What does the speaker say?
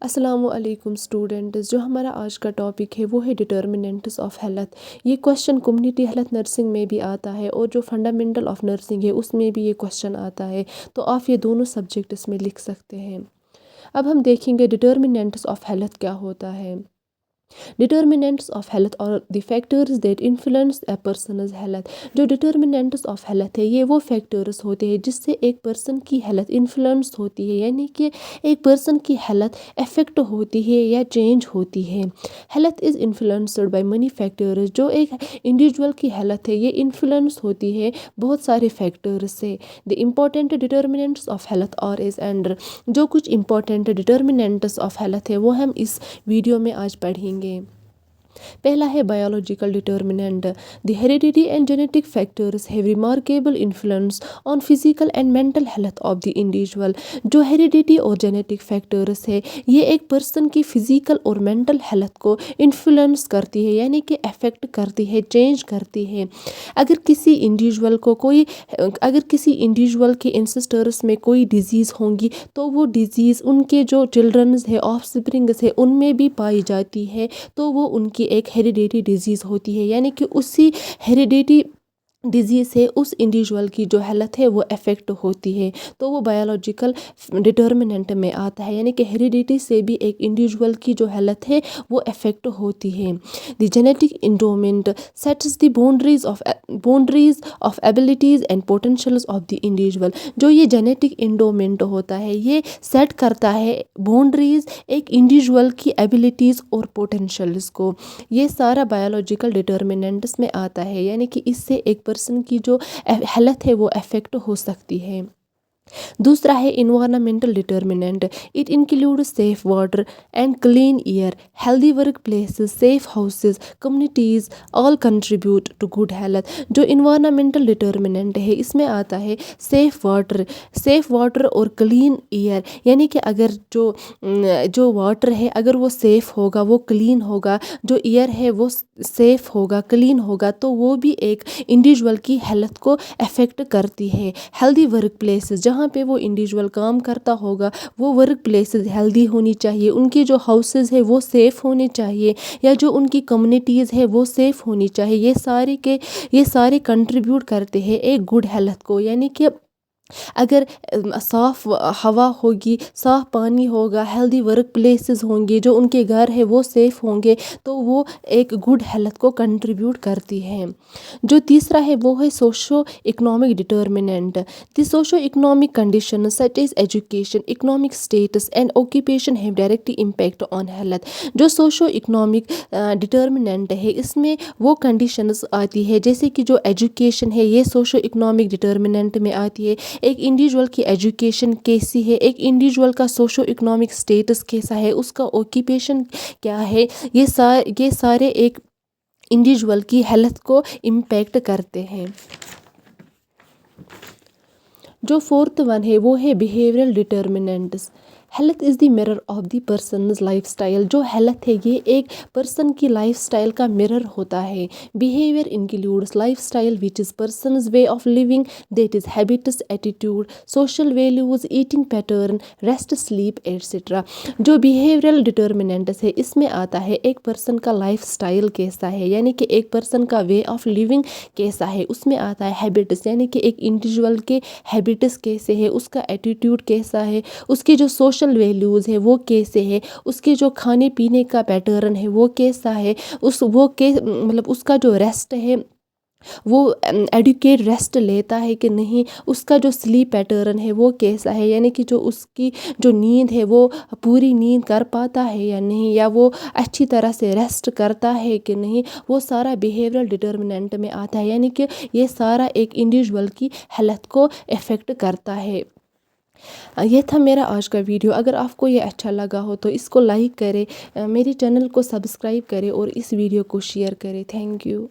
السلام علیکم اسٹوڈنٹس، جو ہمارا آج کا ٹاپک ہے وہ ہے ڈٹرمننٹس آف ہیلتھ۔ یہ کوشچن کمیونٹی ہیلتھ نرسنگ میں بھی آتا ہے اور جو فنڈامنٹل آف نرسنگ ہے اس میں بھی یہ کوشچن آتا ہے، تو آپ یہ دونوں سبجیکٹس میں لکھ سکتے ہیں۔ اب ہم دیکھیں گے ڈٹرمننٹس آف ہیلتھ کیا ہوتا ہے۔ ڈٹرمننٹس آف ہیلتھ اور the factors that influence a person's health. جو ڈٹرمننٹس آف ہیلتھ ہے یہ وہ فیکٹرز ہوتے ہیں جس سے ایک پرسن کی ہیلتھ انفلوئنس ہوتی ہے، یعنی کہ ایک پرسن کی ہیلتھ افیکٹ ہوتی ہے یا چینج ہوتی ہے۔ Health is influenced by money factors. جو ایک انڈیویجول کی ہیلتھ ہے یہ انفلوئنس ہوتی ہے بہت سارے فیکٹرز سے۔ The important determinants of health are as under. جو کچھ امپورٹنٹ ڈٹرمننٹس آف ہیلتھ ہے وہ ہم اس ویڈیو میں آج پڑھیں گے۔ پہلا ہے biological determinant. The heredity and genetic factors have remarkable influence on physical and mental health of the individual. جو ہیریڈیٹی اور جینیٹک فیکٹرز ہے یہ ایک پرسن کی فزیکل اور مینٹل ہیلتھ کو انفلوئنس کرتی ہے، یعنی کہ افیکٹ کرتی ہے، چینج کرتی ہے۔ اگر کسی انڈیویجول کے انسسٹرس میں کوئی ڈیزیز ہوں گی تو وہ ڈیزیز ان کے جو چلڈرنز ہے، آف سپرنگز ہے، ان میں بھی پائی جاتی ہے، تو وہ ان کی ایک ہیریڈیٹی ڈیزیز ہوتی ہے، یعنی کہ اسی ہیریڈیٹی ڈیزیز سے اس انڈیویجول کی جو ہیلتھ ہے وہ افیکٹ ہوتی ہے، تو وہ بایولوجیکل ڈٹرمننٹ میں آتا ہے، یعنی کہ ہیریڈیٹی سے بھی ایک انڈیویجول کی جو ہیلتھ ہے وہ افیکٹ ہوتی ہے۔ The genetic endowment sets the boundaries of abilities and potentials of the individual. جو یہ جینیٹک انڈومنٹ ہوتا ہے یہ سیٹ کرتا ہے باؤنڈریز ایک انڈیویجول کی ایبلٹیز اور پوٹینشیلز کو۔ یہ سارا بایولوجیکل ڈٹرمننٹس میں آتا ہے، یعنی کہ اس سے ایک پرسن کی جو ہیلتھ ہے وہ افیکٹ ہو سکتی ہے۔ دوسرا ہے environmental determinant. It includes safe water and clean air, healthy work places, safe houses, communities all contribute to good health. جو انوائرمنٹل ڈٹرمننٹ ہے اس میں آتا ہے سیف واٹر اور کلین ایئر، یعنی کہ اگر جو واٹر ہے اگر وہ سیف ہوگا، وہ کلین ہوگا، جو ایئر ہے وہ سیف ہوگا، کلین ہوگا، تو وہ بھی ایک انڈیویجول کی ہیلتھ کو افیکٹ کرتی ہے۔ ہیلدی ورک پلیسز، جہاں پہ وہ انڈیویجول کام کرتا ہوگا وہ ورک پلیسز ہیلدی ہونی چاہیے، ان کے جو ہاؤسز ہے وہ سیف ہونے چاہیے، یا جو ان کی کمیونٹیز ہے وہ سیف ہونی چاہیے۔ یہ سارے کنٹریبیوٹ کرتے ہیں ایک گڈ ہیلتھ کو، یعنی کہ اگر صاف ہوا ہوگی، صاف پانی ہوگا، ہیلدی ورک پلیسز ہوں گے، جو ان کے گھر ہے وہ سیف ہوں گے، تو وہ ایک گڈ ہیلتھ کو کنٹریبیوٹ کرتی ہے۔ جو تیسرا ہے وہ ہے socio economic determinant. The socio economic condition such as education, economic status and occupation have direct impact on health. جو سوشو اکنامک ڈٹرمننٹ ہے اس میں وہ کنڈیشنز آتی ہے جیسے کہ جو ایجوکیشن ہے یہ سوشو اکنامک ڈٹرمننٹ میں آتی ہے۔ ایک انڈیویجول کی ایجوکیشن کیسی ہے، ایک انڈیویجول کا سوشو اکنامک اسٹیٹس کیسا ہے، اس کا آکیوپیشن کیا ہے، یہ سارے ایک انڈیویجول کی ہیلتھ کو امپیکٹ کرتے ہیں۔ جو فورتھ ون ہے وہ ہے behavioural determinants. Health is the mirror of the person's life style. جو ہیلتھ ہے یہ ایک پرسن کی لائف اسٹائل کا مرر ہوتا ہے۔ Behaviour includes lifestyle which is person's way of living, that is habits, attitude, social values, eating pattern, rest, sleep etcetera. جو behavioural determinants ہے اس میں آتا ہے ایک پرسن کا لائف اسٹائل کیسا ہے، یعنی کہ ایک پرسن کا وے آف لیونگ کیسا ہے۔ اس میں آتا ہے ہیبٹس، یعنی کہ ایک انڈیویجول کے ہیبٹس کیسے ہے، اس کا ایٹیٹیوڈ کیسا ہے، اس کے جو سوشل ویلیوز ہے وہ کیسے ہے، اس کے جو کھانے پینے کا پیٹرن ہے وہ کیسا ہے، اس کا جو ریسٹ ہے وہ ایڈیکویٹ ریسٹ لیتا ہے کہ نہیں، اس کا جو سلیپ پیٹرن ہے وہ کیسا ہے، یعنی کہ جو اس کی جو نیند ہے وہ پوری نیند کر پاتا ہے یا نہیں، یا وہ اچھی طرح سے ریسٹ کرتا ہے کہ نہیں، وہ سارا بیہیورل ڈٹرمننٹ میں آتا ہے، یعنی کہ یہ سارا ایک انڈیویجول کی ہیلتھ کو افیکٹ کرتا ہے۔ یہ تھا میرا آج کا ویڈیو۔ اگر آپ کو یہ اچھا لگا ہو تو اس کو لائک کرے، میری چینل کو سبسکرائب کرے اور اس ویڈیو کو شیئر کرے۔ Thank you.